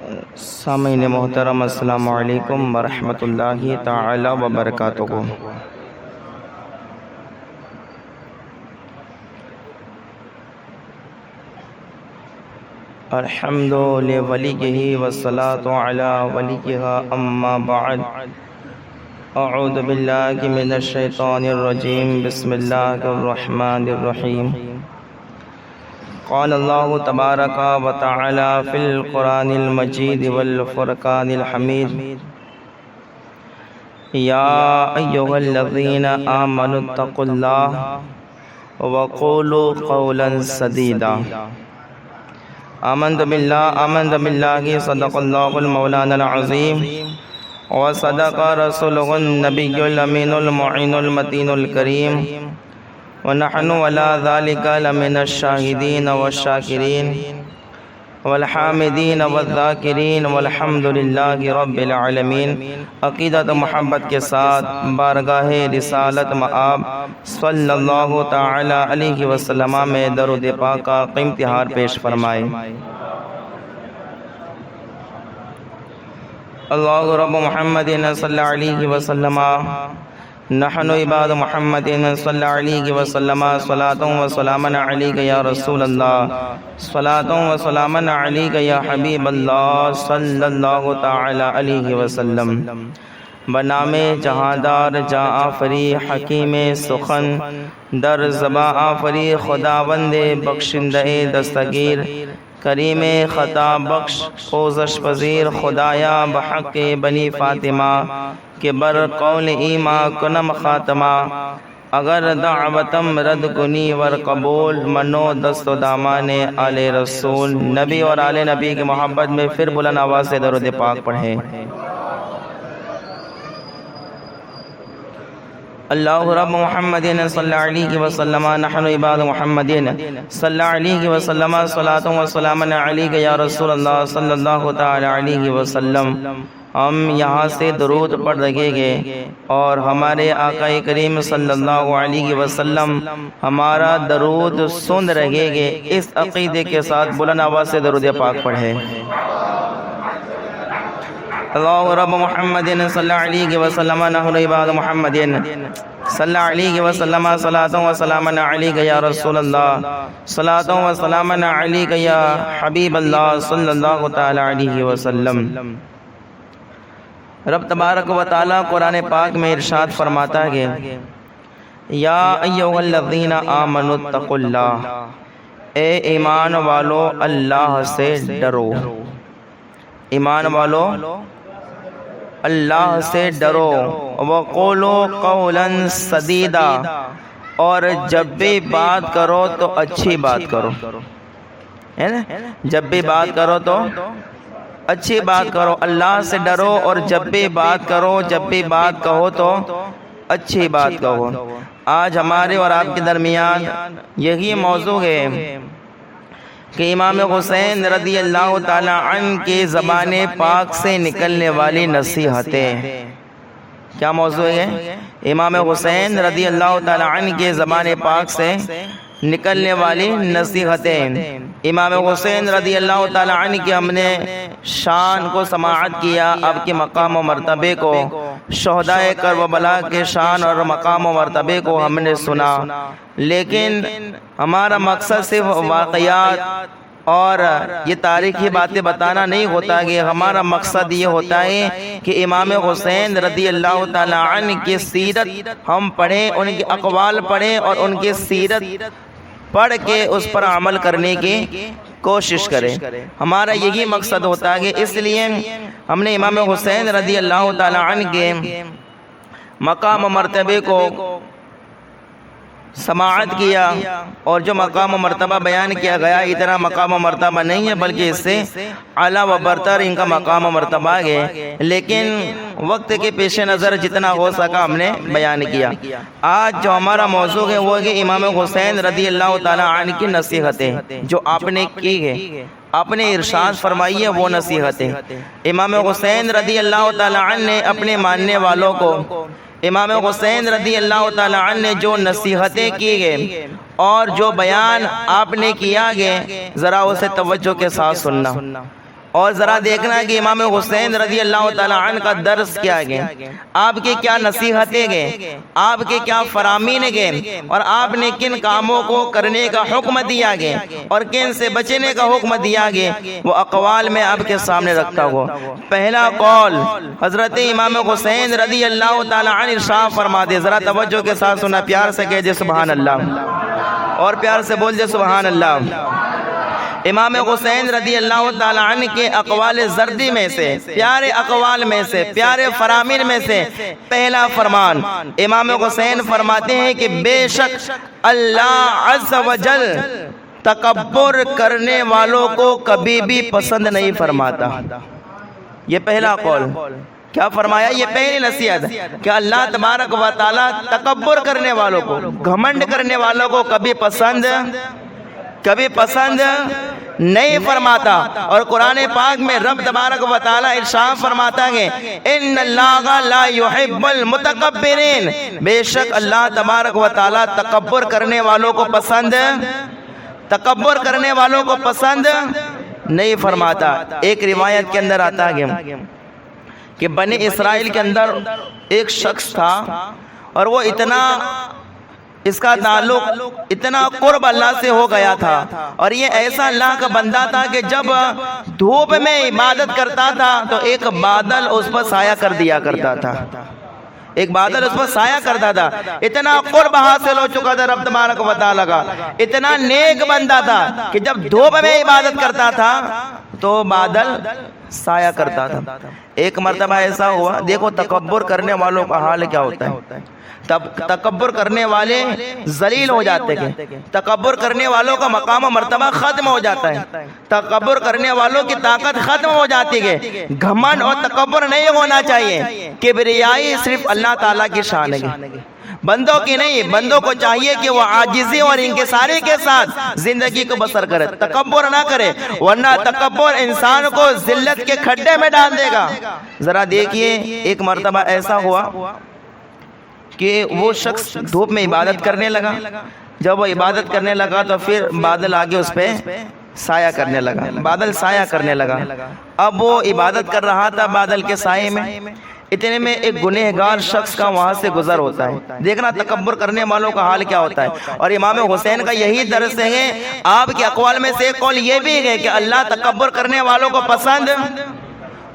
سامعین محترم، السلام علیکم ورحمۃ اللہ تعالی وبرکاتہ۔ الحمد لولیہ والصلاۃ علی ولیہ، اما بعد، اعوذ باللہ من الشیطان الرجیم، بسم اللہ الرحمن الرحیم۔ قال اللہ تبارک و تعالی فی القرآن المجید والفرقان الحمید، یا ایھا الذین آمنوا اتقوا اللہ وقولوا قولا سدیدا۔ آمنت باللہ صدق اللہ المولانا العظیم وصدق رسولہ النبی الامین المعین المتین الکریم، ونحن علی ذلک لمن الشاہدین والشاکرین والحامدین والذاکرین والحمد للہ رب العالمین۔ عقیدت محبت کے ساتھ بارگاہ رسالت مآب صلی اللہ تعالی علیہ وسلم میں درود پاک کا قیمتی ہار پیش فرمائے۔ اللہ رب محمد صلی اللہ علیہ وسلم، نحن عباد محمد صلی اللہ علیہ وسلم، صلاۃ و سلام علیک یا رسول اللہ، صلاۃ و سلام علیک یا حبیب اللہ صلی اللہ تعالی علیہ وسلم۔ بنام جہاندار جاں آفری، حکیم سخن در زباں آفری، خداوند بخشندہ دستگیر، کریم خطا بخش پوزش پذیر، خدایا بحق بنی فاطمہ کہ بر قول ایماں کنم خاتمہ، اگر دعوتم رد کنی ور قبول، منو دست و دامان آل رسول۔ نبی اور آل نبی کی محبت میں پھر بلند آواز سے درود پاک پڑھیں۔ اللہ رب محمد صلی اللہ علیہ وسلم، نحن عباد محمد صلی اللہ علیہ وسلم، صلاۃ و سلام علیک یا رسول اللہ صلی اللہ تعالی علیہ وسلم۔ ہم یہاں سے درود پڑھ رہیں گے اور ہمارے آقا کریم صلی اللہ علیہ وسلم ہمارا درود سن رہیں گے۔ اس عقیدے کے ساتھ بلند آواز سے درود پاک پڑھیں۔ اللہ رب محمد صلی اللہ علیہ وسلم، نحن عباد محمد صلی اللہ علیہ وسلم، صلاۃ و سلام علیک یا رسول اللہ، صلاۃ و سلام علیک یا حبیب اللہ صلی اللہ تعالی علیہ وسلم۔ رب تبارک و تعالی قرآن پاک میں ارشاد فرماتا ہے، یا ایھا الذین آمنوا اتقوا اللہ، اے ایمان والو اللہ سے ڈرو۔ ایمان والو اللہ سے ڈرو، وقولوا قولا سدیدا، اور جب بھی بات کرو تو اچھی بات کرو، ہے نا؟ جب بھی بات کرو تو اچھی بات کرو، اللہ سے ڈرو، اور جب بھی بات کرو، جب بھی بات کہو تو اچھی بات کہو۔ آج ہمارے اور آپ کے درمیان یہی موضوع ہے کہ امام حسین رضی اللہ تعالی عنہ کی زبان پاک سے نکلنے والی نصیحتیں۔ کیا موضوع ہے؟ امام حسین رضی اللہ تعالی عنہ کی زبان پاک سے نکلنے والی نصیحتیں۔ امام حسین رضی اللہ تعالی عنہ کی ہم نے شان کو سماعت کیا، آپ کے مقام و مرتبے کو، شہدائے کربلا کے شان اور مقام و مرتبے کو ہم نے سنا، لیکن ہمارا مقصد صرف واقعات اور یہ تاریخی باتیں بتانا نہیں ہوتا کہ ہمارا مقصد یہ ہوتا ہے کہ امام حسین رضی اللہ تعالی عنہ کی سیرت ہم پڑھیں، ان کے اقوال پڑھیں اور ان کی سیرت پڑھ کے اس پر عمل کرنے کی کوشش کریں۔ ہمارا یہی مقصد ہوتا ہے، اس لیے ہم نے امام حسین رضی اللہ تعالی عنہ کے مقام و مرتبے کو سماعت کیا، اور جو مقام و مرتبہ بیان کیا گیا اتنا مقام و مرتبہ نہیں ہے، بلکہ اس سے اعلیٰ و برتر ان کا مقام و مرتبہ ہے، لیکن وقت کے پیش نظر جتنا ہو سکا ہم نے بیان کیا۔ آج جو ہمارا موضوع ہے وہ ہے امام حسین رضی اللہ تعالی عنہ کی نصیحتیں جو آپ نے کی ہے، آپ نے ارشاد فرمائی ہے وہ نصیحتیں۔ امام حسین رضی اللہ تعالی عنہ نے اپنے ماننے والوں کو، امام حسین رضی اللہ تعالی عنہ نے جو نصیحتیں کی گئے اور جو بیان آپ نے کیا گئے، ذرا اسے توجہ کے ساتھ سننا۔ اور ذرا دیکھنا کہ امام حسین رضی اللہ تعالیٰ عنہ کا درس کیا گیا، آپ کی کیا نصیحتیں گئے، آپ کے کیا فرامین گئے، اور آپ نے کن کاموں کو کرنے کا حکم دیا گیا اور کن سے بچنے کا حکم دیا گیا، وہ اقوال میں آپ کے سامنے رکھتا ہوں۔ پہلا قول حضرت امام حسین رضی اللہ تعالیٰ عنہ ارشاد فرماتے، ذرا توجہ کے ساتھ سنا، پیار سے کہہ دے سبحان اللہ، اور پیار سے بول دے سبحان اللہ۔ امام حسین رضی اللہ تعالیٰ عنہ کے اقوال زردی میں سے، پیارے اقوال میں سے، پیارے فرامین میں سے پہلا فرمان، امام حسین فرماتے ہیں کہ بے شک اللہ عز و جل تکبر کرنے والوں کو کبھی بھی پسند نہیں فرماتا۔ یہ پہلا قول، کیا فرمایا؟ یہ پہلی نصیحت کہ اللہ تبارک و تعالیٰ تکبر کرنے والوں کو، گھمنڈ کرنے والوں کو کبھی پسند نہیں فرماتا۔ اور قرآن پاک میں رب تبارک و تعالیٰ ارشاد فرماتا ہے ان اللہ لا يحب المتکبرین، بے شک اللہ تبارک و تعالیٰ تکبر کرنے والوں کو پسند نہیں فرماتا۔ ایک روایت کے اندر آتا ہے کہ بنی اسرائیل کے اندر ایک شخص تھا، اور وہ اس کا تعلق اتنا قرب اللہ سے ہو گیا تھا، اور یہ ایسا اللہ کا بندہ تھا کہ جب دھوپ میں عبادت کرتا تھا تو ایک بادل اس پر سایہ کر دیا کرتا تھا، ایک بادل اس پر سایہ کرتا تھا۔ اتنا قرب حاصل ہو چکا تھا رب تبارک و تعالیٰ کا، اتنا نیک بندہ تھا کہ جب دھوپ میں عبادت کرتا تھا تو بادل سایہ کرتا تھا۔ ایک مرتبہ ایسا ہوا، دیکھو تکبر کرنے والوں کا حال کیا ہوتا ہے۔ تکبر کرنے والے ذلیل ہو جاتے ہیں، تکبر کرنے والوں کا مقام و مرتبہ ختم ہو جاتا ہے، تکبر کرنے والوں کی طاقت ختم ہو جاتی ہے۔ گھمنڈ اور تکبر نہیں ہونا چاہیے، کبریائی صرف اللہ تعالیٰ کی شان ہے، بندوں کی نہیں۔ بندوں کو چاہیے کہ وہ عاجزی اور انکساری کے ساتھ زندگی کو بسر کرے، تکبر نہ کرے، ورنہ تکبر انسان کو ذلت کے کھڈے میں ڈال دے گا۔ ذرا دیکھیے، ایک مرتبہ ایسا ہوا کہ وہ شخص دھوپ میں عبادت کرنے لگا، جب وہ عبادت کرنے لگا تو پھر بادل آگے اس پہ سایہ کرنے لگا، بادل سایہ کرنے لگا۔ اب وہ عبادت کر رہا تھا بادل کے سائے میں، اتنے میں ایک گنہگار شخص کا وہاں سے گزر ہوتا ہے۔ دیکھنا تکبر کرنے والوں کا حال کیا ہوتا ہے۔ اور امام حسین کا یہی درس ہے۔ آپ کے اقوال میں سے ایک قول یہ بھی ہے کہ اللہ تکبر کرنے والوں کو پسند،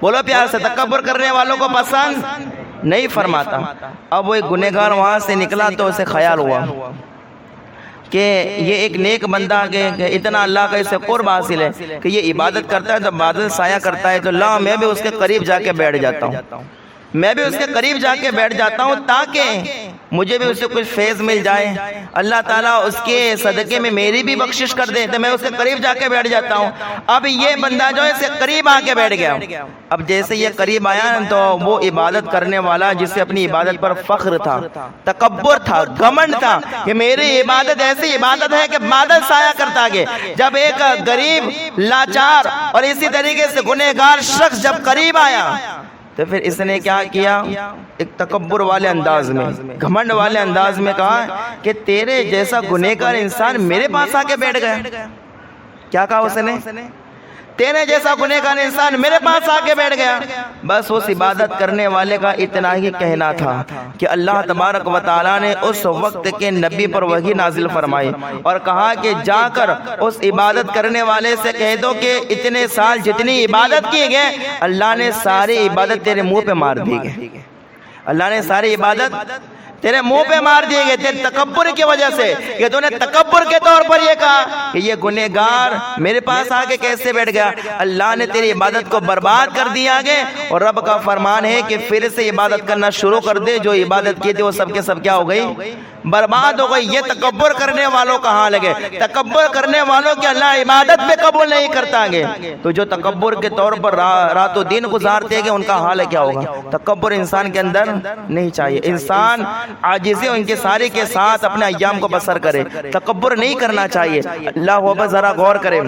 بولو پیار سے، تکبر کرنے والوں کو پسند نہیں فرماتا۔ اب وہ ایک گنہگار وہاں سے نکلا تو اسے خیال ہوا کہ یہ ایک نیک بندہ کہ اتنا اللہ کا اسے قرب حاصل ہے کہ یہ عبادت کرتا ہے تو بادل سایہ کرتا ہے، تو لا میں بھی اس کے قریب جا کے بیٹھ جاتا ہوں، میں بھی اس کے قریب جا کے بیٹھ جاتا ہوں تاکہ مجھے بھی اس سے کچھ فیض مل جائے، اللہ تعالیٰ اس کے صدقے میں میری بھی بخشش کر دے، تو میں اس کے قریب جا کے بیٹھ جاتا ہوں۔ اب یہ بندہ جو ہے اس کے قریب آ کے بیٹھ گیا۔ اب جیسے یہ قریب آیا تو وہ عبادت کرنے والا جسے اپنی عبادت پر فخر تھا، تکبر تھا، گھمنڈ تھا کہ میری عبادت ایسی عبادت ہے کہ بادل سایہ کرتا ہے۔ جب ایک غریب، لاچار اور اسی طریقے سے گنہگار شخص جب قریب آیا تو پھر اس نے کیا کیا؟ ایک تکبر والے انداز میں، گھمنڈ والے انداز میں کہا کہ تیرے جیسا گنہگار انسان میرے پاس آ کے بیٹھ گیا۔ کیا کہا اس نے؟ تیرے جیسا گنہگار انسان میرے پاس آ کے بیٹھ گیا۔ بس اس عبادت کرنے والے کا اتنا ہی کہنا تھا کہ اللہ تبارک و تعالیٰ نے اس وقت کے نبی پر وحی نازل فرمائی اور کہا کہ جا کر اس عبادت کرنے والے سے کہہ دو کہ اتنے سال جتنی عبادت کی گئے اللہ نے ساری عبادت تیرے منہ پہ مار دی گئی، اللہ نے ساری عبادت تیرے منہ پہ مار دیے گئے تیرے تکبر کی وجہ سے، کہ تو نے تکبر کے طور پر یہ کہا کہ یہ گنہگار میرے پاس آ کے کیسے بیٹھ گیا۔ اللہ نے تیری عبادت کو برباد کر دیا گیا، اور رب کا فرمان ہے کہ پھر سے عبادت کرنا شروع کر دے، جو عبادت کی تھی وہ سب کے سب کیا ہو گئی؟ برباد ہو گئی۔ یہ تکبر کرنے والوں کا حال ہے، تکبر کرنے والوں کے اللہ عبادت پہ قبول نہیں کرتا گے، تو جو تکبر کے طور پر رات و دن گزارتے گے ان کا حال کیا ہوگا؟ تکبر انسان کے اندر نہیں چاہیے، انسان عاجزی و انکساری کے ساتھ اپنے ایام کو بسر کرے، تکبر نہیں کرنا چاہیے۔ اللہ ہوگا ذرا غور کریں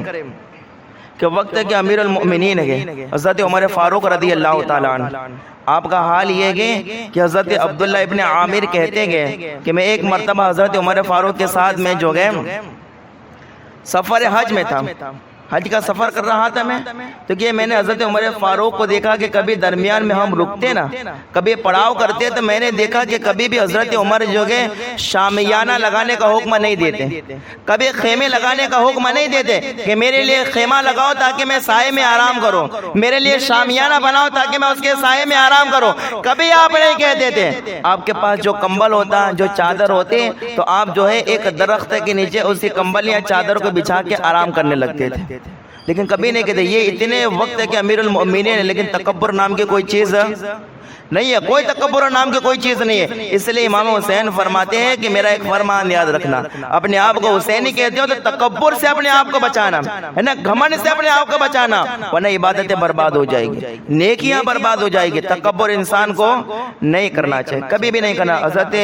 کہ وقت کے امیر المؤمنین ہے حضرت عمر فاروق رضی اللہ تعالیٰ عنہ، آپ کا حال یہ گئے کہ حضرت عبداللہ ابن عامر کہتے گئے کہ میں ایک مرتبہ حضرت عمر فاروق کے ساتھ میں جو گئے سفر حج میں تھا، حج کا سفر کر رہا تھا میں، تو کہ میں نے حضرت عمر فاروق کو دیکھا کہ کبھی درمیان میں ہم رکتے نا، کبھی پڑاؤ کرتے، تو میں نے دیکھا کہ کبھی بھی حضرت عمر جو کہ شامیانہ لگانے کا حکم نہیں دیتے، کبھی خیمے لگانے کا حکم نہیں دیتے کہ میرے لیے خیمہ لگاؤ تاکہ میں سائے میں آرام کروں، میرے لیے شامیانہ بناؤ تاکہ میں اس کے سائے میں آرام کروں، کبھی آپ نہیں کہتے تھے۔ آپ کے پاس جو کمبل ہوتا، جو چادر ہوتے، تو آپ جو ہے ایک درخت کے نیچے اسی کمبل یا چادر کو بچھا کے آرام کرنے لگتے تھے، لیکن کبھی نہیں کہتے۔ یہ اتنے وقت ہے کہ امیر المؤمنین ہے، لیکن تکبر نام کی کوئی چیز نہیں ہے، کوئی تکبر نام کی کوئی چیز نہیں ہے۔ اس لیے امام حسین فرماتے ہیں کہ میرا ایک فرمان یاد رکھنا، اپنے آپ کو حسینی کہتے ہو تو تکبر سے اپنے آپ کو بچانا ہے نا، گھمنڈ سے اپنے آپ کو بچانا، ورنہ عبادتیں برباد ہو جائے گی، نیکیاں برباد ہو جائے گی۔ تکبر انسان کو نہیں کرنا چاہیے، کبھی بھی نہیں کرنا۔ حضرت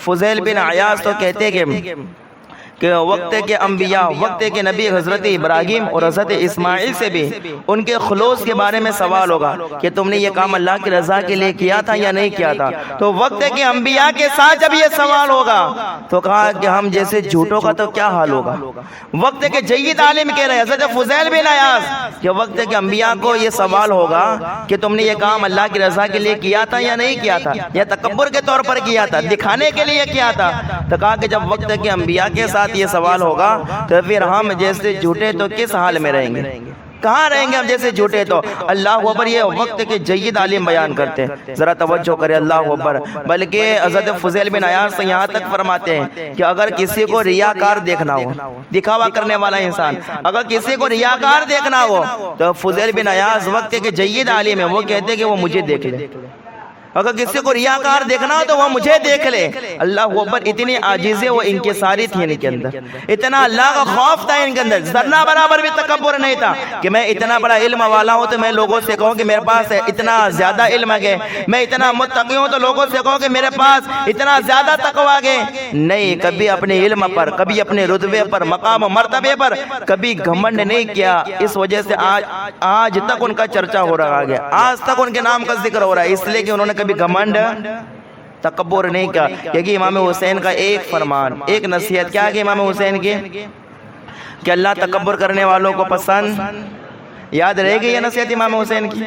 فضیل بن عیاض تو کہتے کہ وقت کے انبیاء، وقت کے نبی حضرت ابراہیم اور حضرت اسماعیل سے بھی ان کے خلوص کے بارے میں سوال ہوگا کہ تم نے یہ کام اللہ کی رضا کے لیے کیا تھا یا نہیں کیا تھا۔ تو وقت کے انبیاء کے ساتھ جب یہ سوال ہوگا تو کہا کہ ہم جیسے جھوٹوں کا تو کیا حال ہوگا۔ وقت کے جید عالم کہہ رہے ہیں حضرت فضیل بن عیاض کہ وقت کے انبیاء کو یہ سوال ہوگا کہ تم نے یہ کام اللہ کی رضا کے لیے کیا تھا یا نہیں کیا تھا، یا تکبر کے طور پر کیا تھا، دکھانے کے لیے کیا تھا۔ تو کہا کہ جب وقت کے انبیاء کے ساتھ یہ سوال ہوگا تو پھر ہم جیسے جھوٹے تو کس حال میں رہیں گے، کہاں رہیں گے ہم جیسے جھوٹے؟ تو اللہ اکبر، یہ وقت کے جید عالم بیان کرتے ہیں، ذرا توجہ کرے، اللہ اکبر۔ بلکہ حضرت فضیل بن عیاض سے یہاں تک فرماتے ہیں کہ اگر کسی کو ریاکار دیکھنا ہو، دکھاوا کرنے والا انسان، اگر کسی کو ریاکار دیکھنا ہو تو فضیل بن عیاض وقت کے جید عالم ہیں، وہ کہتے ہیں کہ وہ مجھے دیکھ لے۔ اگر کسی کو ریاکار دیکھنا ہو تو وہ مجھے دیکھ لے۔ اللہ اکبر، اتنی عاجزی وہ انکساری تھی ان کے اندر، اتنا اللہ کا خوف تھا ان کے اندر، ذرہ برابر بھی تکبر نہیں تھا کہ میں اتنا بڑا علم والا ہوں تو میں لوگوں سے کہوں کہ میرے پاس اتنا زیادہ علم ہے، میں اتنا متقی ہوں تو لوگوں سے کہوں کہ میرے پاس اتنا زیادہ تقویٰ ہے۔ نہیں، کبھی اپنے علم پر، کبھی اپنے رتبے پر، مقام و مرتبے پر کبھی گھمنڈ نہیں کیا۔ اس وجہ سے آج تک ان کا چرچا ہو رہا ہے، آج تک ان کے نام کا ذکر ہو رہا ہے، اس لیے کہ انہوں نے کبھی گھمنڈ تکبر نہیں کیا۔ کیونکہ امام حسین کا ایک فرمان، ایک نصیحت کیا کہ امام حسین کی کہ اللہ تکبر کرنے والوں کو پسند، یاد رہے گی یہ نصیحت امام حسین کی؟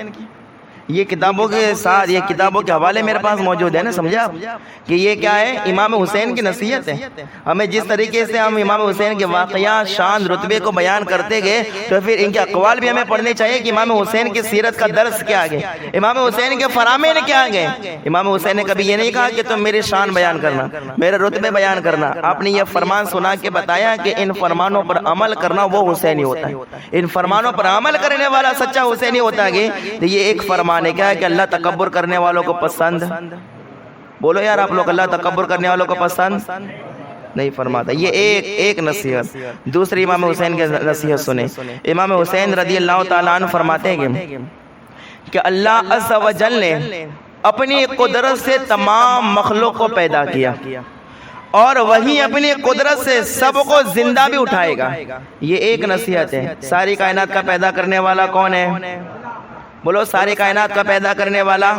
یہ کتابوں کے ساتھ، یہ کتابوں کے حوالے میرے پاس موجود ہے نا، سمجھا کہ یہ کیا ہے؟ امام حسین کی نصیحت ہے۔ ہمیں جس طریقے سے ہم امام حسین کے واقعات، شان، رتبے کو بیان کرتے گئے تو پھر ان کے اقوال بھی ہمیں پڑھنے چاہیے کہ امام حسین کی سیرت کا درس کیا ہے، امام حسین کے فرامین کیا ہے۔ امام حسین نے کبھی یہ نہیں کہا کہ تم میری شان بیان کرنا، میرے رتبے بیان کرنا، آپ نے یہ فرمان سنا کے بتایا کہ ان فرمانوں پر عمل کرنا وہ حسینی ہوتا ہے، ان فرمانوں پر عمل کرنے والا سچا حسینی ہوتا ہے۔ تو یہ ایک فرمان کیا ہے کہ اللہ تکبر کرنے والوں کو پسند، بولو یار آپ لوگ، اللہ تکبر کرنے والوں کو پسند نہیں فرماتا۔ یہ ایک نصیحت۔ دوسری امام حسین کی نصیحت سنیں۔ امام حسین رضی اللہ تعالیٰ عنہ فرماتے ہیں کہ اللہ عز و جل نے اپنی قدرت سے تمام مخلوق کو پیدا کیا اور وہی اپنی قدرت سے سب کو زندہ بھی اٹھائے گا۔ یہ ایک نصیحت ہے۔ ساری کائنات کا پیدا کرنے والا کون ہے؟ بولو، ساری کائنات کا پیدا کرنے والا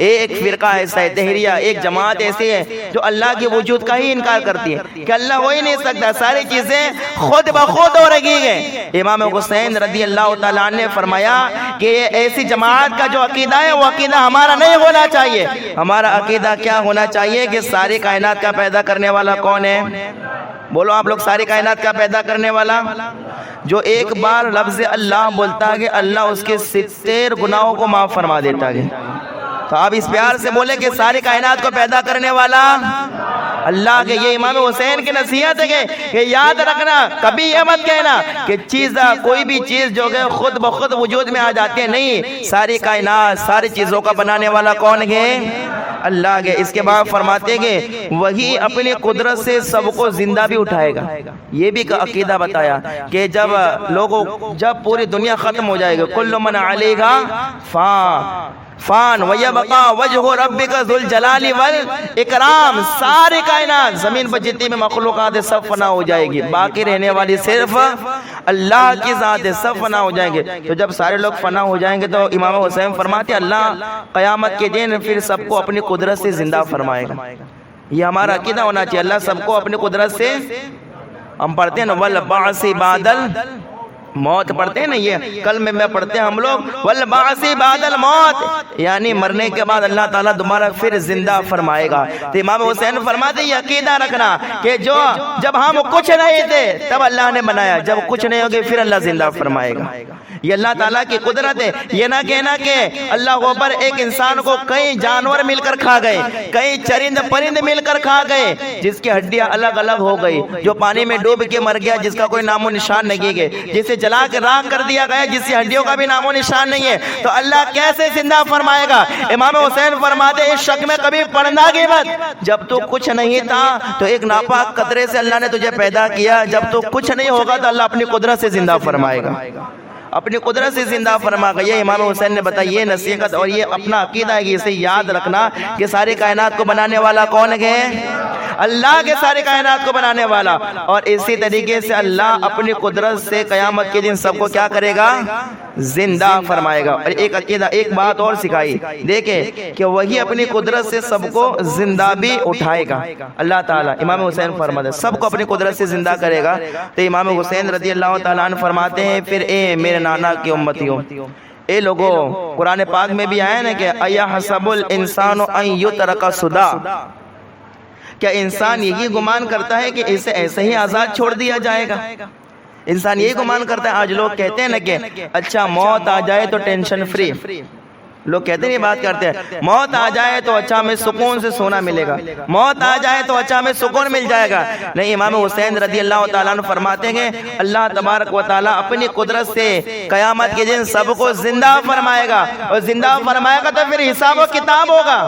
ایک فرقہ ایسا ہے، تحریہ، ایک جماعت ایسی ہے جو اللہ کے وجود کا ہی انکار کرتی ہے کہ اللہ ہو ہی نہیں سکتا، ساری چیزیں خود بخود ہو رہی ہیں۔ امام حسین رضی اللہ تعالیٰ عنہ نے فرمایا کہ یہ ایسی جماعت کا جو عقیدہ ہے وہ عقیدہ ہمارا نہیں ہونا چاہیے۔ ہمارا عقیدہ کیا ہونا چاہیے کہ ساری کائنات کا پیدا کرنے والا کون ہے؟ بولو آپ لوگ، ساری کائنات کا پیدا کرنے والا جو ایک بار لفظ اللہ بولتا ہے کہ اللہ اس کے 70 گناہوں کو معاف فرما دیتا ہے۔ تو آپ اس پیار سے بولے کہ ساری کائنات کو پیدا کرنے والا اللہ کے۔ یہ امام حسین کی نصیحت ہے کہ یاد رکھنا، کبھی یہ مت کہنا کہ کوئی بھی چیز جو ہے خود بخود وجود میں آ جاتی ہے، نہیں، ساری کائنات، ساری چیزوں کا بنانے والا کون ہے؟ اللہ کے۔ اس کے بعد فرماتے کہ وہی اپنی قدرت سے سب کو زندہ بھی اٹھائے گا۔ یہ بھی عقیدہ بتایا کہ جب پوری دنیا ختم ہو جائے گی، کل من علیہا فان ویبقا وجہ ربک ذو الجلال والاکرام، ساری کائنات، زمین پر جتنی بھی مخلوقات ہے سب فنا ہو جائے گی، باقی رہنے والی صرف اللہ کی ذات ہے، سب فنا ہو جائیں گے۔ تو جب سارے لوگ فنا ہو جائیں گے تو امام حسین فرماتے اللہ قیامت کے دن پھر سب کو اپنی قدرت سے زندہ فرمائے گا۔ یہ ہمارا عقیدہ ہونا چاہیے، اللہ سب کو اپنی قدرت سے، ہم پڑھتے ہیں نا والبعث بعد موت پڑھتے ہیں نا، یہ کلمے میں پڑھتے ہیں ہم لوگ، والبعث بعد الموت، یعنی مرنے کے بعد اللہ تعالیٰ دوبارہ پھر زندہ فرمائے گا۔ تو امام حسین فرماتے ہیں یہ عقیدہ رکھنا کہ جب ہم کچھ نہیں تھے تب اللہ نے بنایا، جب کچھ نہیں ہوگے پھر اللہ زندہ فرمائے گا۔ یہ اللہ تعالیٰ کی قدرت ہے۔ یہ نہ کہنا کہ اللہ اکبر ایک انسان کو کئی جانور مل کر کھا گئے، کئی چرند پرند مل کر کھا گئے، جس کی ہڈیاں الگ الگ ہو گئی، جو پانی میں ڈوب کے مر گیا، جس کا کوئی نام و نشان نہیں ہے، جسے جلا کے راکھ کر دیا گیا، جس کی ہڈیوں کا بھی نام و نشان نہیں ہے، تو اللہ کیسے زندہ فرمائے گا؟ امام حسین فرماتے ہیں اس شک میں کبھی پڑنا گی مت، جب تو کچھ نہیں تھا تو ایک ناپاک قطرے سے اللہ نے تجھے پیدا کیا، جب تو کچھ نہیں ہوگا تو اللہ اپنی قدرت سے زندہ فرمائے گا، اپنی قدرت سے زندہ فرما گیا۔ یہ امام حسین نے بتایا، یہ نصیحت اور یہ اپنا عقیدہ ہے کہ اسے یاد رکھنا کہ ساری کائنات کو بنانے والا کون ہے؟ اللہ کے ساری کائنات کو بنانے والا، اور اسی طریقے سے اللہ اپنی قدرت سے قیامت کے دن سب کو کیا کرے گا؟ زندہ فرمائے گا۔ اور ایک عقیدہ، ایک بات اور سکھائی، دیکھیں کہ وہی اپنی قدرت سے سب کو زندہ بھی اٹھائے گا اللہ تعالیٰ۔ امام حسین فرماتے ہیں سب کو اپنی قدرت سے زندہ کرے گا۔ تو امام حسین رضی اللہ تعالیٰ عنہ فرماتے ہیں پھر اے میرے نانا کی امتیوں، اے لوگوں، قرآن پاک میں بھی آیا نا کہ ایحسب الانسان ان یترک سدی، کیا انسان یہی گمان کرتا ہے کہ اسے ایسے ہی آزاد چھوڑ دیا جائے گا؟ انسان یہی گمان کرتا ہے۔ آج لوگ کہتے ہیں نا کہ اچھا موت آ جائے تو ٹینشن فری، لوگ کہتے ہیں یہ بات کرتے ہیں، موت آ جائے تو اچھا ہمیں سکون سے سونا ملے گا، موت آ جائے تو اچھا ہمیں سکون مل جائے گا۔ نہیں، امام حسین رضی اللہ تعالیٰ عنہ فرماتے ہیں اللہ تبارک و تعالیٰ اپنی قدرت سے قیامت کے دن سب کو زندہ فرمائے گا، اور زندہ فرمائے گا تو پھر حساب و کتاب ہوگا۔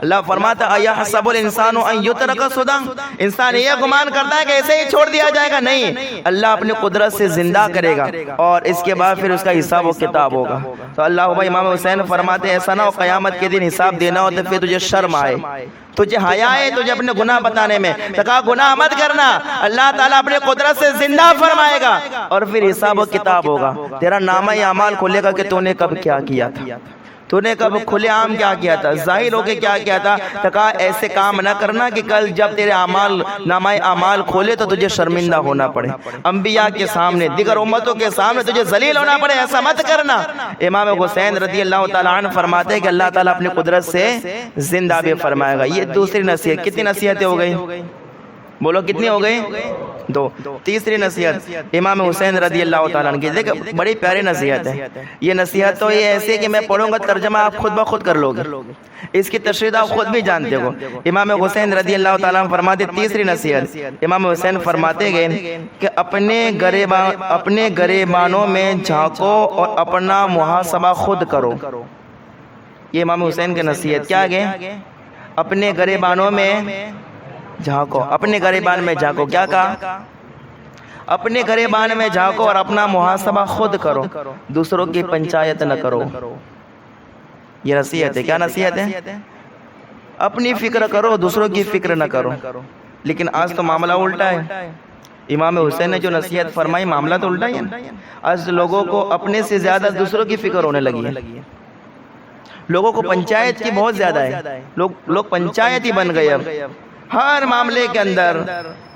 اللہ فرماتا ہے ایحسب الانسان ان یترک سدی، انسان یہ گمان کرتا ہے کہ ایسے ہی چھوڑ دیا جائے گا، نہیں، اللہ اپنی قدرت سے زندہ کرے گا، اور اس کے بعد پھر اس کا حساب و کتاب ہوگا۔ تو اللہ بھائی امام حسین فرماتے ایسا نہ ہو قیامت کے دن حساب دینا ہو تو پھر تجھے شرم آئے، تجھے حیا ہے تجھے اپنے گناہ بتانے میں، تو کہا گناہ مت کرنا، اللہ تعالیٰ اپنے قدرت سے زندہ فرمائے گا، اور پھر حساب و کتاب ہوگا، تیرا نامہ اعمال کھلے گا کہ تو نے کب کیا کیا تھا، تو نے کب کھلے عام کیا کیا تھا، ظاہر ہو کے کیا کیا تھا۔ تو کہا ایسے کام نہ کرنا کہ کل جب تیرے نامہ اعمال کھولے تو تجھے شرمندہ ہونا پڑے، انبیاء کے سامنے، دیگر امتوں کے سامنے تجھے ذلیل ہونا پڑے، ایسا مت کرنا۔ امام حسین رضی اللہ تعالیٰ عنہ فرماتے ہیں کہ اللہ تعالیٰ اپنی قدرت سے زندہ بھی فرمائے گا۔ یہ دوسری نصیحت، کتنی نصیحتیں ہو گئی؟ بولو کتنی ہو گئی؟ دو۔ تیسری نصیحت امام حسین رضی اللہ تعالیٰ عنہ کی، دیکھ بڑی پیاری نصیحت ہے یہ نصیحت، تو یہ ایسے کہ میں پڑھوں گا ترجمہ آپ خود بخود کر لو گے، اس کی تشریح آپ خود بھی جانتے ہو۔ امام حسین رضی اللہ تعالیٰ عنہ فرماتے تیسری نصیحت، امام حسین فرماتے گئے کہ اپنے گریبانوں میں جھانکو اور اپنا محاسبہ خود کرو۔ یہ امام حسین کی نصیحت کیا گئے؟ اپنے گریبانوں میں جھانکو، اپنے گریبان میں جھانکو، کیا کہا؟ اپنے گریبان میں جھانکو اور اپنا محاسبہ خود کرو، دوسروں کی پنچایت نہ کرو۔ یہ نصیحت ہے، کیا نصیحت ہے؟ اپنی فکر کرو، دوسروں کی فکر نہ کرو۔ لیکن آج تو معاملہ الٹا ہے، امام حسین نے جو نصیحت فرمائی معاملہ تو الٹا ہی ہے۔ آج لوگوں کو اپنے سے زیادہ دوسروں کی فکر ہونے لگی ہے، لوگوں کو پنچایت کی بہت زیادہ ہے، لوگ پنچایت ہی بن گئے، اب ہر معاملے کے اندر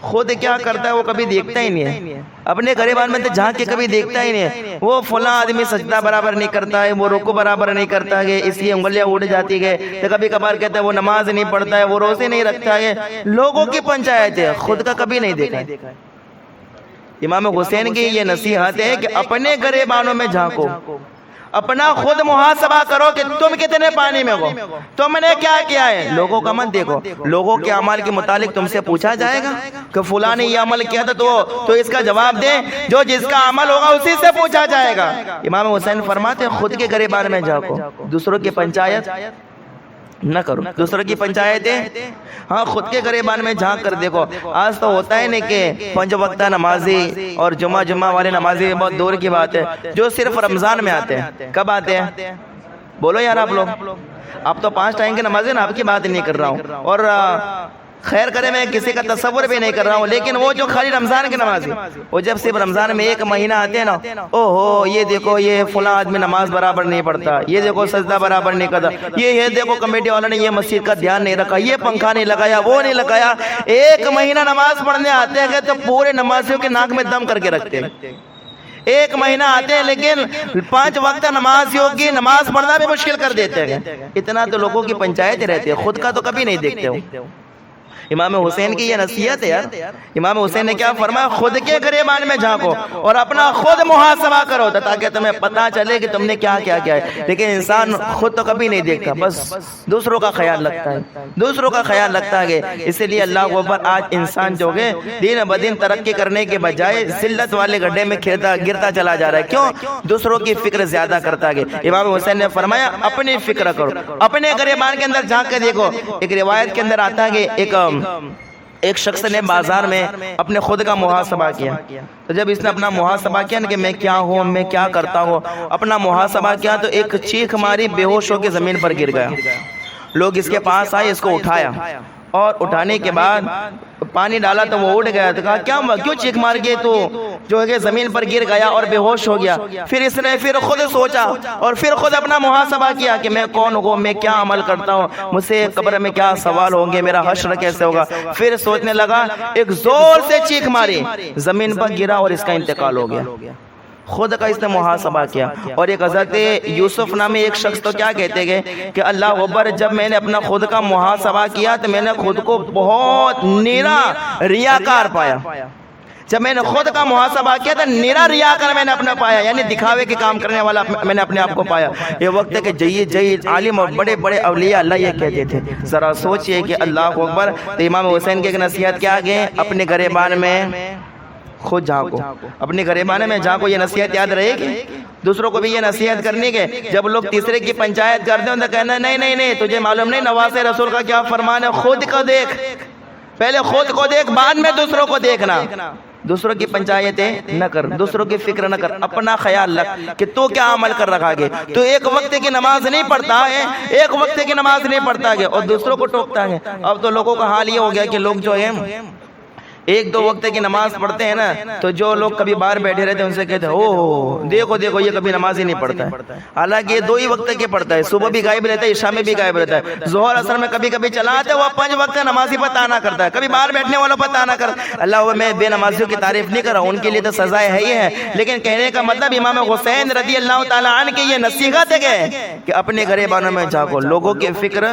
خود کیا کرتا ہے وہ کبھی دیکھتا ہی نہیں ہے، اپنے گریبان میں تو جھانک کے کبھی دیکھتا ہی نہیں ہے۔ وہ فلاں آدمی سجدہ برابر نہیں کرتا ہے، وہ رکوع برابر نہیں کرتا ہے، اس لیے انگلیاں اٹھ جاتی ہے، تو کبھی کبھار کہتا ہے وہ نماز نہیں پڑھتا ہے، وہ روزے نہیں رکھتا ہے۔ لوگوں کی پنچایت ہے، خود کا کبھی نہیں دیکھا ہے۔ امام حسین کی یہ نصیحت ہے کہ اپنے گریبانوں میں جھانکو، اپنا خود محاسبہ کرو کہ تم کتنے پانی میں ہو، تم نے کیا کیا ہے۔ لوگوں کا مت دیکھو، لوگوں کے عمل کے متعلق تم سے پوچھا جائے گا کہ فلاں نے یہ عمل کیا تھا تو اس کا جواب دے، جو جس کا عمل ہوگا اسی سے پوچھا جائے گا۔ امام حسین فرماتے ہیں خود کے گریبان میں جھانکو، دوسروں کی پنچایت نہ کرو، دوسروں کی پنچایتیں ہاں خود کے گریبان میں جھانک کر دیکھو۔ آج تو ہوتا ہے نہیں کہ پنج وقتہ نمازی اور جمعہ والے نمازی بہت دور کی بات ہے، جو صرف رمضان میں آتے ہیں۔ کب آتے ہیں؟ بولو یار آپ لوگ، آپ تو 5 ٹائم کے نمازی نا، آپ کی بات نہیں کر رہا ہوں، اور خیر کرے میں کسی کا تصور بھی نہیں کر رہا ہوں، لیکن وہ جو خالی رمضان کے نمازی، وہ جب صرف رمضان میں 1 مہینہ آتے ہیں نا، او ہو یہ دیکھو یہ فلاں آدمی نماز برابر نہیں پڑھتا، یہ دیکھو سجدہ برابر نہیں کرتا، یہ دیکھو کمیٹی والوں نے یہ مسجد کا دھیان نہیں رکھا، یہ پنکھا نہیں لگایا، وہ نہیں لگایا۔ 1 مہینہ نماز پڑھنے آتے ہیں تو پورے نمازیوں کے ناک میں دم کر کے رکھتے ہیں، ایک مہینہ آتے ہیں لیکن 5 وقت نمازیوں کی نماز پڑھنا بھی مشکل کر دیتے ہیں. اتنا تو لوگوں کی پنچایت رہتی ہے, خود کا تو کبھی نہیں دیکھتے ہو. امام حسین کی یہ نصیحت ہے یار. امام حسین نے کیا فرمایا, خود کے گریبان میں جھانکو اور اپنا خود محاسبہ کرو تاکہ تمہیں پتہ چلے کہ تم نے کیا کیا کیا ہے. لیکن انسان خود تو کبھی نہیں دیکھتا, بس دوسروں کا خیال رکھتا ہے, دوسروں کا خیال رکھتا ہے. اسی لیے اللہ اکبر, آج انسان جو ہے دن بدن ترقی کرنے کے بجائے ذلت والے گڈھے میں گرتا چلا جا رہا ہے. کیوں؟ دوسروں کی فکر زیادہ کرتا ہے. امام حسین نے فرمایا اپنی فکر کرو, اپنے گریبان کے اندر جھانک کے دیکھو. ایک روایت کے اندر آتا ہے کہ ایک شخص نے بازار میں اپنے خود کا محاسبہ کیا. تو جب اس نے اپنا محاسبہ کیا کہ میں کیا ہوں, میں کیا کرتا ہوں, اپنا محاسبہ کیا تو ایک چیخ ماری, بے ہوش ہو کے زمین پر گر گیا. لوگ اس کے پاس آئے, اس کو اٹھایا اور اٹھانے کے بعد پانی ڈالا تو وہ اٹھ گیا. تو کہا کیا ہوا, کیوں چیخ مار کے تو جو ہے زمین پر گر گیا اور بے ہوش ہو گیا. پھر اس نے پھر خود سوچا اور پھر خود اپنا محاسبہ کیا کہ میں کون ہوں, میں کیا عمل کرتا ہوں, مجھ سے قبر میں کیا سوال ہوں گے, میرا حشر کیسے ہوگا. پھر سوچنے لگا, ایک زور سے چیخ ماری, زمین پر گرا اور اس کا انتقال ہو گیا. خود کا اس نے محاسبہ کیا. اور ایک حضرت یوسف نامی ایک شخص تو کیا کہتے گئے کہ اللہ اکبر, جب میں نے اپنا خود کا محاسبہ کیا تو میں نے خود کو بہت نیرا ریاکار پایا. جب میں نے خود کا محاسبہ کیا تو نیرا ریاکار میں نے اپنا پایا, یعنی دکھاوے کے کام کرنے والا میں نے اپنے آپ کو پایا. یہ وقت ہے کہ جید عالم اور بڑے بڑے اولیاء اللہ یہ کہتے تھے. ذرا سوچئے کہ اللہ اکبر. تو امام حسین کی ایک نصیحت کیا گئے, اپنے گریبان میں خود جھانکو, اپنے گریبانے میں جھانکو. یہ نصیحت یاد رہے گی, دوسروں کو بھی یہ نصیحت کرنی ہے. جب لوگ تیسرے کی پنچایت کرتے ہیں تو کہنا نہیں نہیں نہیں, تجھے معلوم نہیں نواز رسول کا کیا فرمان ہے, خود کو دیکھ, پہلے خود کو دیکھ, بعد میں دوسروں کو دیکھنا. دوسروں کی پنچایتیں نہ کر, دوسروں کی فکر نہ کر, اپنا خیال رکھ کہ تو کیا عمل کر رکھا گے. تو ایک وقت کی نماز نہیں پڑھتا ہے, ایک وقت کی نماز نہیں پڑھتا ہے اور دوسروں کو ٹوکتا ہے. اب تو لوگوں کا حال یہ ہو گیا کہ لوگ جو ہے 1-2 وقت کی نماز پڑھتے ہیں نا, تو جو لوگ کبھی باہر بیٹھے رہتے ہیں ان سے کہتے ہیں او دیکھو دیکھو یہ کبھی نماز ہی نہیں پڑھتا ہے. حالانکہ یہ 2 ہی وقت کے پڑھتا ہے, صبح بھی غائب رہتا ہے, عشاء میں بھی غائب رہتا ہے, ظہر اثر میں کبھی کبھی چلا آتا ہے. وہ 5 وقت نمازی پتہ نہ کرتا ہے, کبھی باہر بیٹھنے والوں پتہ نہ کرتا. اللہ میں بے نمازیوں کی تعریف نہیں کر رہا ہوں, ان کے لیے تو سزائیں ہے ہی ہے, لیکن کہنے کا مطلب امام حسین رضی اللہ تعالیٰ عنہ کی یہ نصیحت ہے کہ اپنے گریبانوں میں جھانکو, لوگوں کی فکر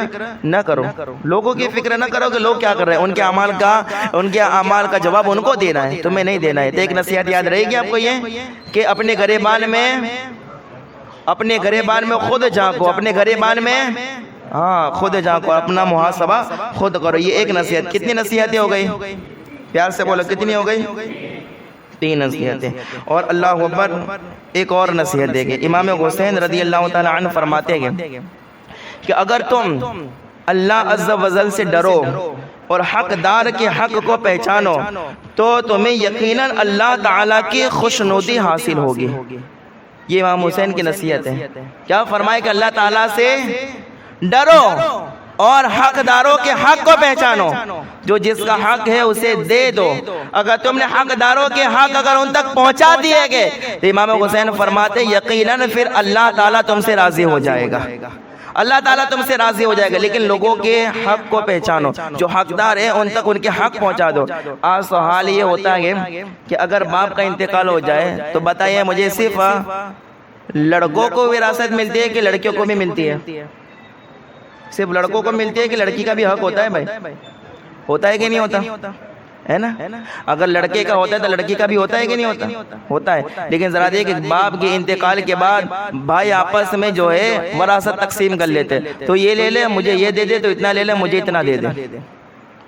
نہ کرو, لوگوں کی فکر نہ کرو کہ لوگ کیا کر رہے ہیں. ان کے اعمال کا جواب ان کو دینا ہے, تمہیں نہیں دینا ہے. تو ایک نصیحت یاد رہے گی آپ کو یہ کہ اپنے گریبان میں خود جھانکو, اپنے گریبان میں خود جھانکو, اپنا محاسبہ خود کرو. یہ ایک نصیحت. کتنی نصیحتیں ہو گئی, پیار سے بولو کتنی ہو گئی, 3 نصیحتیں. اور اللہ اکبر, ایک اور نصیحت دے گے. امام حسین رضی اللہ تعالی عنہ فرماتے ہیں کہ اگر تم اللہ عز و جل سے ڈرو اور حقدار کے حق کو پہچانو تو تمہیں یقیناً اللہ تعالیٰ کی خوشنودی حاصل ہوگی. یہ امام حسین کی نصیحت ہے. کیا فرمائے کہ اللہ تعالیٰ سے ڈرو اور حقداروں کے حق کو پہچانو, جو جس کا حق ہے اسے دے دو. اگر تم نے حقداروں کے حق اگر ان تک پہنچا دیے گئے تو امام حسین فرماتے یقیناً پھر اللہ تعالیٰ تم سے راضی ہو جائے گا, اللہ تعالیٰ تم سے راضی ہو جائے گا. لیکن لوگوں کے حق کو پہچانو, جو حقدار ہیں ان تک ان کے حق پہنچا دو. آج تو حال یہ ہوتا ہے کہ اگر باپ کا انتقال ہو جائے تو بتائیے مجھے صرف لڑکوں کو وراثت ملتی ہے کہ لڑکیوں کو بھی ملتی ہے؟ صرف لڑکوں کو ملتی ہے کہ لڑکی کا بھی حق ہوتا ہے؟ بھائی ہوتا ہے کہ نہیں ہوتا ہے نا؟ اگر لڑکے کا ہوتا ہے تو لڑکی کا بھی ہوتا ہے کہ نہیں ہوتا؟ ہوتا ہے. لیکن ذرا دیکھ, باپ کے انتقال کے بعد بھائی آپس میں جو ہے وراثت تقسیم کر لیتے, تو یہ لے لے مجھے یہ دے دے, تو اتنا لے لے مجھے اتنا دے دے,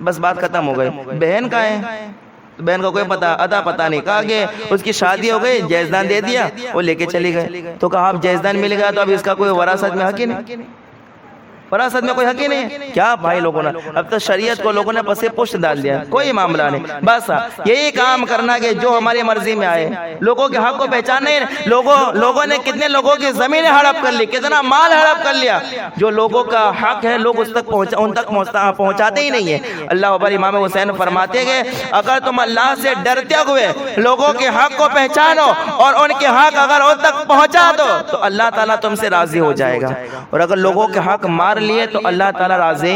بس بات ختم ہو گئی. بہن کا ہے, بہن کو کوئی پتہ نہیں, کہا کہ اس کی شادی ہو گئی, جائزدان دے دیا, وہ لے کے چلی گئے. تو کہا اب جائزدان مل گیا تو اب اس کا کوئی وراثت میں حق ہی نہیں, وراثت میں کوئی حق ہی نہیں. کیا بھائی لوگوں نے اب تو شریعت کو لوگوں نے پسے پشت ڈال دیا, کوئی معاملہ نہیں. بس یہی کام کرنا کہ جو ہماری مرضی میں آئے, لوگوں کے حق کو پہچانے. لوگوں نے کتنے لوگوں کی زمینیں ہڑپ کر لی, کتنا مال ہڑپ کر لیا. جو لوگوں کا حق ہے لوگ ان تک پہنچاتے ہی نہیں ہیں. اللہ اکبر. امام حسین فرماتے ہیں اگر تم اللہ سے ڈرتے ہوئے لوگوں کے حق کو پہچانو اور ان کے حق اگر ان تک پہنچا دو تو اللہ تعالیٰ تم سے راضی ہو جائے گا. اور اگر لوگوں کے حق مار لیے تو اللہ تعالیٰ راضی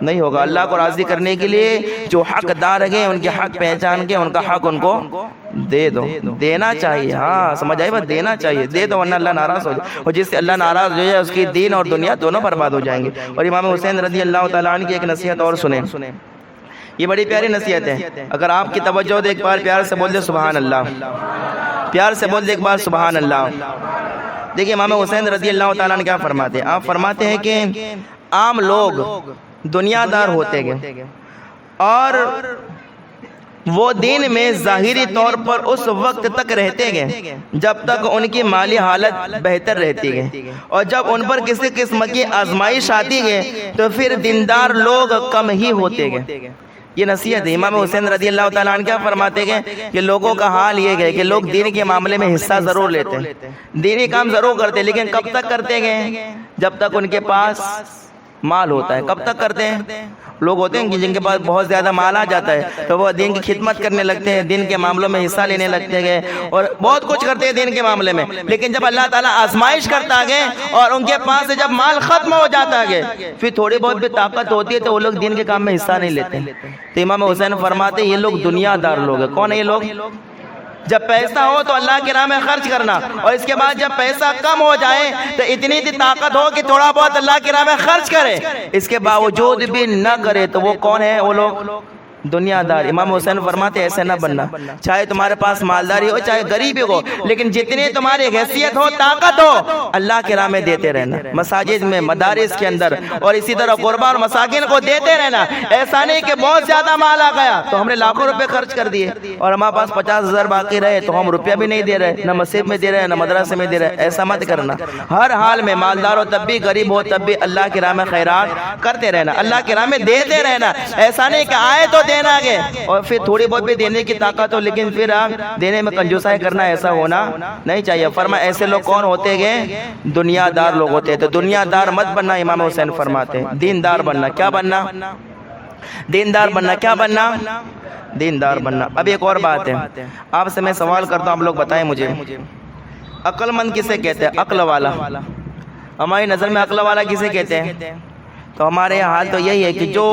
نہیں ہوگا۔ اللہ کو راضی کرنے کے لیے جو حقدار ہیں ان کے حق پہچان کے ان کا حق ان کو دے دو، دینا چاہیے۔ ہاں سمجھ آئی بات، دینا چاہیے، دے دو ورنہ اللہ ناراض ہو جائے، اور جس سے اللہ ناراض ہو جائے اس کی دین اور دنیا دونوں برباد ہو جائیں گے۔ اور امام حسین رضی اللہ تعالیٰ عنہ کی ایک نصیحت اور سنیں، یہ بڑی پیاری نصیحت ہے، اگر آپ کی توجہ دے ایک بار پیار سے بول دے سبحان اللہ، پیار سے بول دے ایک بار سبحان اللہ۔ دیکھیں امام حسین رضی اللہ تعالیٰ عنہ کیا فرماتے ہیں، آپ فرماتے ہیں کہ عام لوگ دنیا دار ہوتے گئے اور وہ دین میں ظاہری طور پر اس وقت تک رہتے گئے جب تک ان کی مالی حالت بہتر رہتی گئی، اور جب ان پر کسی قسم کی آزمائش آتی گئی تو پھر دیندار لوگ کم ہی ہوتے گئے۔ یہ نصیحت ہے۔ امام حسین رضی اللہ تعالیٰ عنہ کیا فرماتے گئے کہ لوگوں کا حال یہ گئے کہ لوگ دین کے معاملے میں حصہ ضرور لیتے ہیں، دینی کام ضرور کرتے، لیکن کب تک کرتے گئے؟ جب تک ان کے پاس مال ہوتا ہے۔ کب تک کرتے ہیں؟ لوگ ہوتے ہیں کہ جن کے پاس بہت زیادہ مال آ جاتا ہے تو وہ دین کی خدمت کرنے لگتے ہیں، دین کے معاملوں میں حصہ لینے لگتے گئے اور بہت کچھ کرتے ہیں دین کے معاملے میں، لیکن جب اللہ تعالیٰ آزمائش کرتا گئے اور ان کے پاس سے جب مال ختم ہو جاتا گئے، پھر تھوڑی بہت بھی طاقت ہوتی ہے تو وہ لوگ دین کے کام میں حصہ نہیں لیتے۔ تو امام حسین فرماتے ہیں یہ لوگ دنیا دار لوگ ہیں۔ کون ہے یہ لوگ؟ جب پیسہ ہو تو اللہ کی راہ میں خرچ کرنا، اور اس کے بعد جب پیسہ کم ہو جائے تو اتنی طاقت ہو کہ تھوڑا بہت اللہ کی راہ میں خرچ کرے، اس کے باوجود بھی نہ کرے، تو وہ کون ہے؟ وہ لوگ دنیا دار۔ امام حسین فرماتے ایسے نہ بننا، چاہے تمہارے پاس مالداری ہو چاہے غریبی ہو، لیکن جتنی تمہاری حیثیت ہو طاقت ہو اللہ کی راہ میں دیتے رہنا، مساجد میں مدارس کے اندر، اور اسی طرح قربا اور مساکین کو دیتے رہنا۔ ایسا نہیں کہ بہت زیادہ مال آ گیا تو ہم نے لاکھوں روپے خرچ کر دیے اور ہمارے پاس 50,000 باقی رہے تو ہم روپیہ بھی نہیں دے رہے، نہ مسجد میں دے رہے نہ مدرسے میں دے رہے۔ ایسا مت کرنا، ہر حال میں مالدار ہو تب بھی غریب ہو تب بھی اللہ کی راہ میں خیرات کرتے رہنا، اللہ کی راہ میں دیتے رہنا۔ ایسا نہیں کہ آئے تو دینا گے اور پھر تھوڑی بہت بھی دینے کی طاقت ہو لیکن پھر آپ دینے میں کنجوسائی کرنا، ایسا ہونا نہیں چاہیے۔ فرمایا ایسے لوگ کون ہوتے گئے؟ دنیا دار لوگ ہوتے ہیں۔ تو دنیا دار مت بننا، امام حسین فرماتے ہیں دیندار بننا۔ کیا بننا؟ دیندار بننا۔ کیا بننا؟ دیندار بننا۔ اب ایک اور بات ہے، آپ سے میں سوال کرتا ہوں، آپ لوگ بتائیں مجھے عقل مند کسے کہتے ہیں؟ عقل والا۔ ہماری نظر میں عقل والا کسے کہتے ہیں؟ تو ہمارے حال تو یہی ہے کہ جو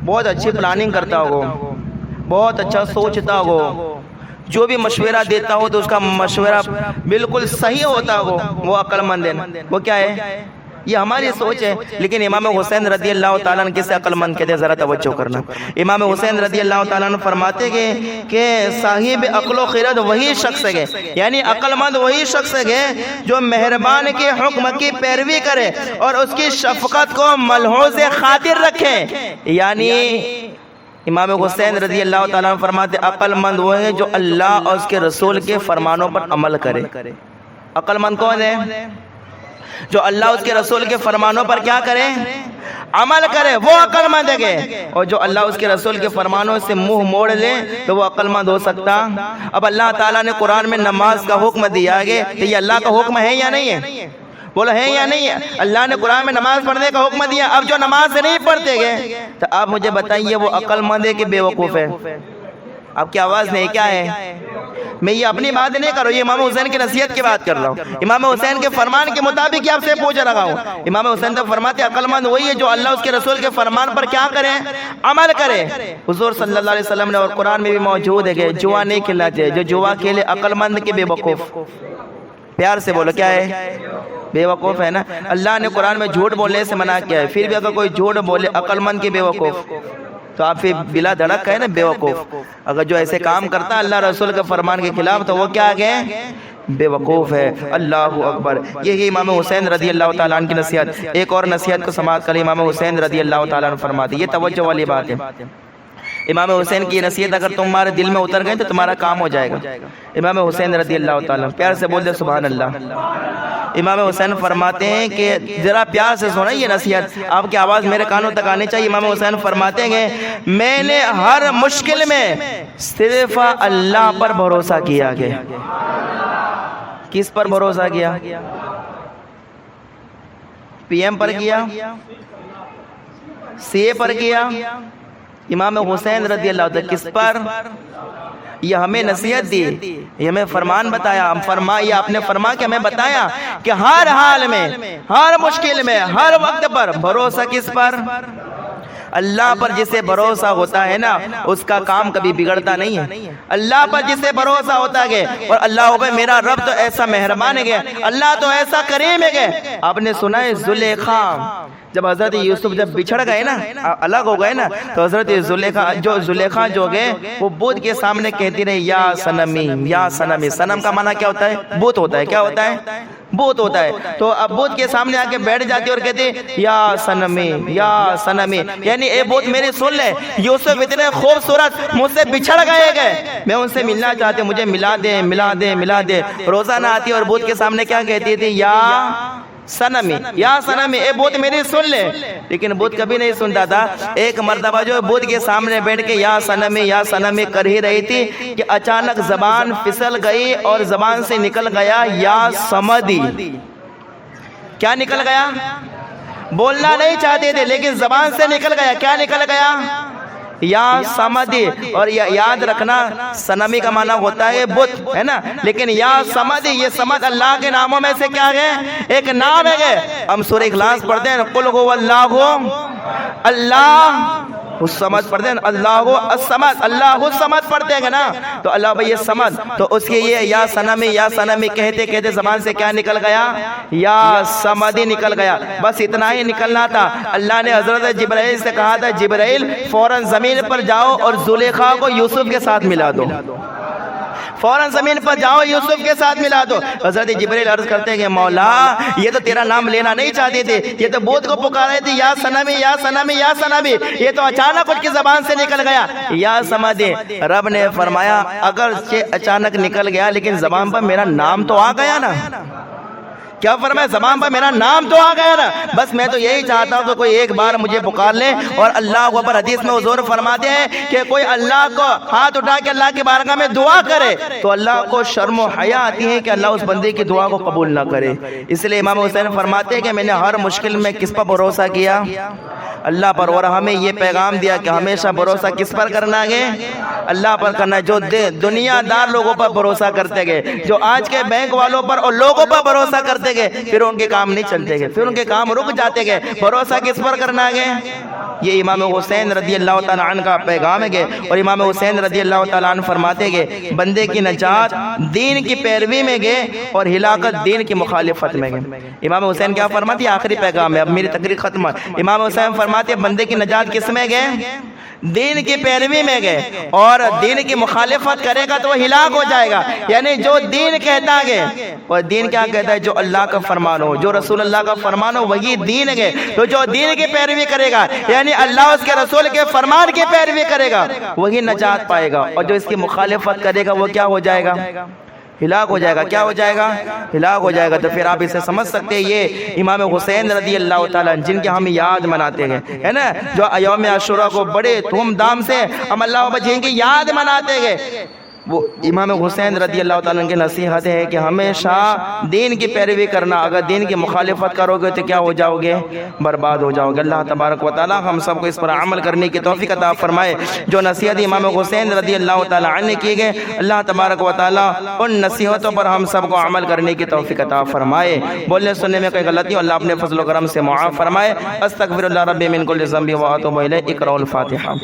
بہت اچھی پلاننگ کرتا ہو، بہت اچھا سوچتا ہو، جو بھی مشورہ دیتا ہو تو اس کا مشورہ بالکل صحیح ہوتا ہو، وہ عقل مند ہے۔ وہ کیا ہے؟ یہ ہماری سوچ ہے۔ لیکن امام حسین رضی اللہ تعالیٰ عنہ کسے عقل مند کہتے ہیں؟ ذرا توجہ کرنا۔ امام حسین رضی اللہ تعالیٰ عنہ فرماتے کہ صاحب عقل و خرد وہی شخص ہے، یعنی عقل مند وہی شخص ہے جو مہربان کے حکم کی پیروی کرے اور اس کی شفقت کو ملحوظ خاطر رکھے۔ یعنی امام حسین رضی اللہ تعالیٰ عنہ فرماتے عقل مند وہ ہے جو اللہ اور اس کے رسول کے فرمانوں پر عمل کرے۔ عقل مند کون ہے؟ جو اللہ اس کے رسول کے فرمانوں پر کیا کرے؟ عمل کرے، وہ عقل مند ہے۔ اور جو اللہ اس کے رسول کے فرمانوں سے منہ موڑ لے تو وہ عقل مند ہو سکتا؟ اب اللہ تعالیٰ نے قرآن میں نماز کا حکم دیا ہے تو یہ اللہ کا حکم ہے یا نہیں ہے؟ بولو ہے یا نہیں ہے؟ اللہ نے قرآن میں نماز پڑھنے کا حکم دیا، اب جو نماز نہیں پڑھتے گئے تو آپ مجھے بتائیے وہ عقل مند ہے کہ بے وقوف ہے؟ آپ کی آواز نہیں، کیا ہے؟ میں یہ اپنی بات نہیں کر رہا ہوں، یہ امام حسین کی نصیحت کی بات کر رہا ہوں، امام حسین کے فرمان کے مطابق آپ سے پوچھ رہا ہوں۔ امام حسین تو فرماتے عقل مند وہی ہے جو اللہ اس کے رسول کے فرمان پر کیا کرے؟ عمل کرے۔ حضور صلی اللہ علیہ وسلم نے اور قرآن میں بھی موجود ہے کہ جوا نہیں کھیلنا چاہیے، جو جوا کھیلے عقل مند کے بے وقوف۔ پیار سے بولو کیا ہے؟ بے وقوف ہے نا۔ اللہ نے قرآن میں جھوٹ بولنے سے منع کیا ہے، پھر بھی اگر کوئی جھوٹ بولے عقل مند کے بے وقوف تو آپ پھر بلا دھڑک ہے نا بے وقوف۔ اگر جو ایسے کام کرتا اللہ رسول کے فرمان کے خلاف تو وہ کیا ہے؟ بے وقوف ہے۔ اللہ اکبر۔ یہی امام حسین رضی اللہ تعالیٰ عنہ کی نصیحت۔ ایک اور نصیحت کو سماعت کریں، امام حسین رضی اللہ تعالیٰ عنہ فرماتے، یہ توجہ والی بات ہے، امام حسین کی نصیحت اگر تمہارے دل میں اتر گئے تو تمہارا کام ہو جائے گا۔ امام حسین رضی اللہ تعالیٰ پیار سے بول دے سبحان اللہ۔ امام حسین فرماتے ہیں کہ ذرا پیار سے سنیں یہ نصیحت، آپ کی آواز میرے کانوں تک آنی چاہیے۔ امام حسین فرماتے ہیں میں نے ہر مشکل میں صرف اللہ پر بھروسہ کیا گیا۔ کس پر بھروسہ کیا؟ پی ایم پر کیا؟ سی اے پر کیا؟ امام حسین رضی اللہ عنہ کس پر؟ یہ ہمیں نصیحت دی، یہ ہمیں فرمان بتایا، یہ آپ نے فرما کہ ہمیں بتایا کہ ہر حال میں، ہر مشکل میں، ہر وقت پر بھروسہ کس پر؟ اللہ پر جسے بھروسہ ہوتا ہے نا اس کا کام کبھی بگڑتا نہیں ہے. اللہ پر جسے بھروسہ ہوتا ہے اور اللہ پہ میرا رب تو ایسا مہربان ہے، اللہ تو ایسا کریم ہے. آپ نے سنا ہے زلیخا جب حضرت یوسف جب بچھڑ گئے نا، الگ ہو گئے نا، تو حضرت زلیخا جو گئے وہ بت کے سامنے کہتی رہی یا صنمی یا صنمی. صنم کا معنی کیا ہوتا ہے؟ بت ہوتا ہے. کیا ہوتا ہے؟ بت ہوتا ہے. تو اب بت کے سامنے آ کے بیٹھ جاتی اور کہتی یا صنمی یا صنمی، یعنی اے بت میری سن لے، یوسف اتنے خوبصورت مجھ سے بچھڑ گئے، میں ان سے ملنا چاہتے، مجھے ملا دے ملا دے ملا دے. روزانہ آتی اور بت کے سامنے کیا کہتی تھی؟ یا صنمی یا صنمی، اے بت میری سن لے. لیکن بت کبھی نہیں سنتا تھا. ایک مرتبہ جو بت کے سامنے بیٹھ کے یا صنمی کر ہی رہی تھی کہ اچانک زبان پھسل گئی اور زبان سے نکل گیا یا صمدی. کیا نکل گیا؟ بولنا نہیں چاہتے تھے لیکن زبان سے نکل گیا. کیا نکل گیا؟ یا صمدی. اور یاد رکھنا صنمی کا معنی ہوتا ہے بت، ہے نا، لیکن یا صمدی یہ صمد اللہ کے ناموں میں سے کیا ہے؟ ایک نام ہے. ہم سورہ اخلاص پڑھتے ہیں قل هو اللہ اللہ الصمد پڑھتے ہیں، اللہ الصمد اللہ الصمد پڑھتے ہیں نا، تو اللہ بھائی یہ صمد، تو اس کے یہ یا صنمی کہتے کہتے زبان سے کیا نکل گیا؟ یا صمدی نکل گیا. بس اتنا ہی نکلنا تھا. اللہ نے حضرت جبرائیل سے کہا تھا جبرائیل فوراً زمین پر جاؤ اور زلیخا کو یوسف کے ساتھ ملا دو. فوراً زمین پر جاؤ یوسف کے ساتھ ملا دو. حضرت جبرائیل عرض کرتے ہیں کہ مولا یہ تو تیرا نام لینا نہیں چاہتے تھے، یہ تو بت کو پکارے تھے یا صنمی یا صنمی یا صنمی، یہ تو اچانک اس کی زبان سے نکل گیا یا صمدی. رب نے فرمایا اگر اچانک نکل گیا لیکن زبان پر میرا نام تو آ گیا نا. کیا فرمایا؟ زبان پر میرا نام تو آ گیا نا. بس میں تو یہی چاہتا ہوں کہ کوئی ایک بار مجھے پکار لے. اور اللہ کو پر حدیث میں حضور فرماتے ہیں کہ کوئی اللہ کو ہاتھ اٹھا کے اللہ کی بارگاہ میں دعا کرے تو اللہ کو شرم و حیا آتی ہے کہ اللہ اس بندے کی دعا کو قبول نہ کرے. اس لیے امام حسین فرماتے ہیں کہ میں نے ہر مشکل میں کس پر بھروسہ کیا؟ اللہ پر. اور ہمیں یہ پیغام دیا کہ ہمیشہ بھروسہ کس پر کرنا ہے؟ اللہ پر کرنا ہے. جو دنیا دار لوگوں پر بھروسہ کرتے گئے، جو آج کے بینک والوں پر اور لوگوں پر بھروسہ کرتے گئے، پھر ان کے کام نہیں چلتے گئے، پھر ان کے کام رک جاتے گئے. بھروسہ کس پر کرنا ہے؟ یہ امام حسین رضی اللہ تعالیٰ عنہ کا پیغام ہے. اور امام حسین رضی اللہ تعالیٰ عنہ فرماتے گئے بندے کی نجات دین کی پیروی میں گئے اور ہلاکت دین کی مخالفت میں گئے. امام حسین کیا فرماتے ہیں؟ آخری پیغام ہے، اب میری تقریر ختم ہے. امام حسین فرماتے ہیں بندے کی نجات کس میں گئے؟ دین کی پیروی میں گئے. اور دین کی مخالفت کرے گا تو وہ ہلاک ہو جائے گا. یعنی جو دین کہتا ہے، اور دین کیا کہتا ہے؟ جو اللہ کا فرمان ہو، جو رسول اللہ کا فرمان ہو وہی دین ہے. تو جو دین کی پیروی کرے گا یعنی اللہ اس کے رسول کے فرمان کی پیروی کرے گا وہی نجات پائے گا. اور جو اس کی مخالفت کرے گا وہ کیا ہو جائے گا؟ ہلاک ہو جائے گا. کیا ہو جائے گا؟ ہلاک ہو جائے گا. تو پھر آپ اسے سمجھ سکتے ہیں یہ امام حسین رضی اللہ تعالیٰ جن کے ہم یاد مناتے ہیں، ہے نا، جو یوم عاشوراء کو بڑے دھوم دھام سے ہم اللہ جن کی یاد مناتے ہیں، وہ امام حسین رضی اللہ تعالیٰ کی نصیحت ہے کہ ہمیشہ دین کی پیروی کرنا. اگر دین کی مخالفت کرو گے تو کیا ہو جاؤ گے؟ برباد ہو جاؤ گے. اللہ تبارک و تعالیٰ ہم سب کو اس پر عمل کرنے کی توفیق عطا فرمائے. جو نصیحت امام حسین رضی اللہ تعالیٰ عنہ نے کی گئے، اللہ تبارک و تعالیٰ ان نصیحتوں پر ہم سب کو عمل کرنے کی توفیق عطا فرمائے. بولنے سننے میں کوئی غلطی ہو اللہ اپنے فضل و کرم سے معاف فرمائے. استغفر اللہ ربی من کل ذنب و اتوب الیہ. اقرأوا الفاتحہ.